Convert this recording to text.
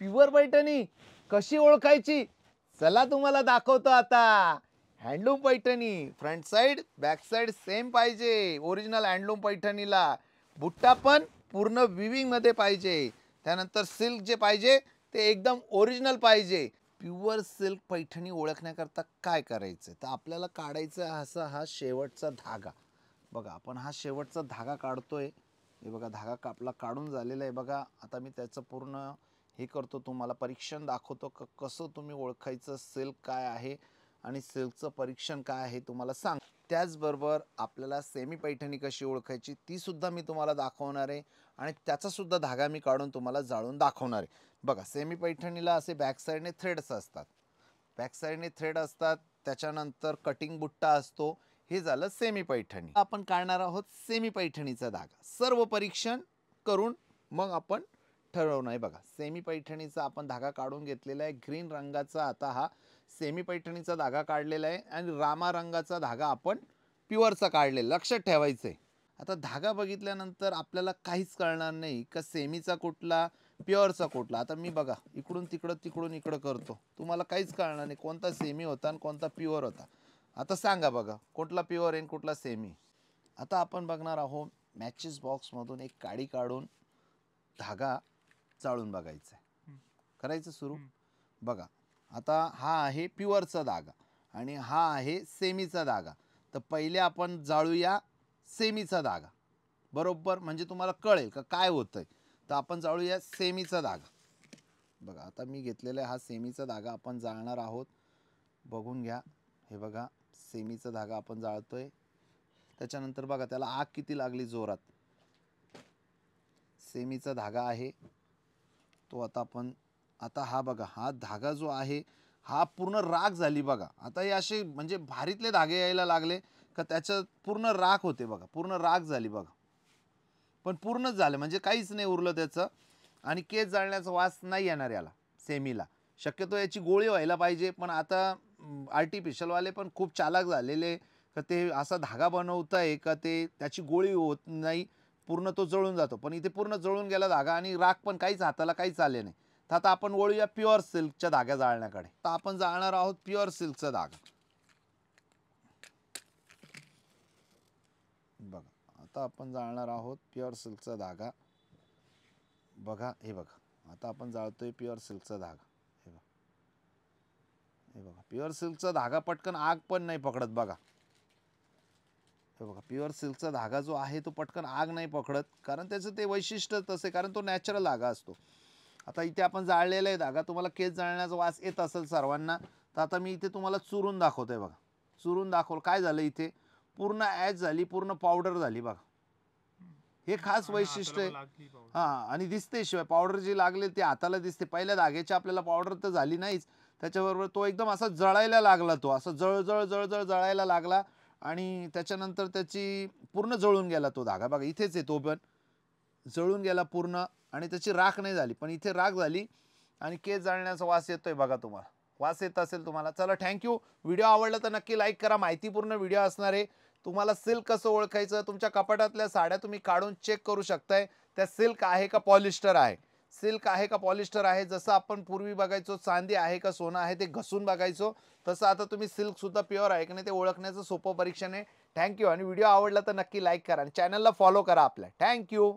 Pure Paithani कशी ओळखायची चला तुम्हाला दाखवतो आता। Handloom Paithani front side back side same पाहिजे ओरिजिनल हँडलूम पैठणीला। बुट्टा पण पूर्ण विविंग मध्ये पाहिजे। त्यानंतर सिल्क जे पाहिजे ते एकदम ओरिजिनल पाहिजे। प्युअर सिल्क पैठणी ओळखण्याकरता काय करायचं तर आपल्याला काढायचा असा हा शेवटचा धागा। बघा आपण हा शेवटचा धागा काढतोय। हे बघा धागा आपला काढून झालेला आहे बघा। आता मी त्याचं पूर्ण हे करतो तुम्हाला परीक्षण दाखवतो कसं तुम्ही ओळखायचं सिल्क काय आहे आणि सिल्कचं परीक्षण काय आहे तुम्हाला सांग। त्याचबरोबर आपल्याला सेमी पैठणी कशी ओळखायची ती सुद्धा मी तुम्हाला दाखवणार आहे आणि त्याचा सुद्धा धागा मी काढून तुम्हाला जाळून दाखवणार आहे। बघा सेमी पैठणीला असे बॅक साइडने थ्रेड्स असतात। बॅक साइडने थ्रेड असतात त्याच्यानंतर कटिंग बुट्टा असतो। हे झालं सेमी पैठणी। आपण काढणार आहोत सेमी पैठणीचा धागा। सर्व परीक्षण करून मग आपण ठरवणार आहे। बघा सेमी पैठणीचा आपण धागा काढून घेतलेला आहे ग्रीन रंगाचा। आता हा सेमी पैठणीचा धागा काढलेला आहे आणि रामा रंगाचा धागा आपण प्युअरचा काढलेला लक्षात ठेवायचं आहे। आता धागा बघितल्यानंतर आपल्याला काहीच कळणार नाही का सेमीचा कुठला प्युअरचा कुठला। आता मी बघा इकडून तिकडून इकडं करतो तुम्हाला काहीच कळणार नाही कोणता सेमी होता आणि कोणता प्युअर होता। आता सांगा बघा कुठला प्युअर आहे कुठला सेमी। आता आपण बघणार आहोत मॅचेस बॉक्समधून एक काडी काढून धागा चाळून बघायचा आहे। करायचं सुरू। बघा आता हा आहे प्युअरचा धागा आणि हा आहे सेमीचा धागा। तर पहिले आपण जाळूया सेमीचा धागा बरोबर म्हणजे तुम्हाला कळेल का काय होतंय। तर आपण जाळूया सेमीचा धागा। बघा आता मी घेतलेला हा सेमीचा धागा आपण जाळणार आहोत। बघून घ्या हे बघा सेमीचा धागा आपण जाळतोय। त्याच्यानंतर बघा त्याला आग किती लागली जोरात। सेमीचा धागा आहे तो आता हा बघा हा धागा जो आहे हा पूर्ण राख झाली बघा। आता हे असे म्हणजे भारीतले धागे यायला लागले का त्याच्यात पूर्ण राख होते बघा पूर्ण राख झाली बघा। पण पूर्णच झालं म्हणजे काहीच नाही उरलं त्याचं आणि केस जाळण्याचा वास नाही येणार याला सेमीला। शक्यतो याची गोळी व्हायला पाहिजे पण आता आर्टिफिशियलवाले पण खूप चालाक झालेले का ते असा धागा बनवताय का ते त्याची गोळी होत नाही पूर्ण तो जळून जातो। पण इथे पूर्ण जळून गेला धागा आणि राख पण काहीच हाताला काहीच आले नाही। तर आता आपण वळूया प्युअर सिल्कच्या धाग्या जाळण्याकडे। तर आपण जाळणार आहोत प्युअर सिल्कचा धागा। बघा आता आपण जाळणार आहोत प्युअर सिल्कचा धागा। बघा हे बघा आता आपण जाळतोय प्युअर सिल्कचा धागा। हे बघा प्युअर सिल्कचा धागा पटकन आग पण नाही पकडत बघा। हे बघा प्युअर सिल्कचा धागा जो आहे तो पटकन आग नाही पकडत कारण त्याचं ते वैशिष्ट्य तसे कारण तो नॅचरल धागा असतो। आता इथे आपण जाळलेला आहे धागा तुम्हाला केस जाळण्याचा वास येत असेल सर्वांना। तर आता मी इथे तुम्हाला चुरून दाखवतोय बघा। चुरून दाखवलं काय झालं इथे पूर्ण ॲश झाली पूर्ण पावडर झाली बघा। हे खास वैशिष्ट्य आहे। हां आणि दिसते शिवाय पावडर जी लागली ती हाताला दिसते। पहिल्या धाग्याची आपल्याला पावडर तर झाली नाहीच त्याच्याबरोबर तो एकदम असा जळायला लागला तो असा जळजळ जळायला लागला आणि त्याच्यानंतर त्याची पूर्ण जळून गेला तो धागा। बघा इथेच आहे तो पण जळून गेला पूर्ण आणि त्याची राख नाही झाली पण इथे राख झाली आणि केस जाळण्याचा वास येतोय बघा तुम्हाला वास येत असेल तुम्हाला। चला थँक्यू। व्हिडिओ आवडला तर नक्की लाईक करा। माहितीपूर्ण व्हिडिओ असणार आहे। तुम्हाला सिल्क कसं ओळखायचं तुमच्या कपाटातल्या साड्या तुम्ही काढून चेक करू शकताय त्या सिल्क आहे का पॉलिस्टर आहे। सिल्क आहे का पॉलिस्टर आहे जसं आपण पूर्वी बघायचो चांदी आहे का सोनं आहे ते घसून बघायचो तसं आता तुम्ही सिल्क सुद्धा प्युअर आहे की नाही ते ओळखण्याचं सोपं परीक्षण आहे। थँक्यू आणि व्हिडिओ आवडला तर नक्की लाईक करा आणि चॅनलला फॉलो करा आपल्या। थँक्यू।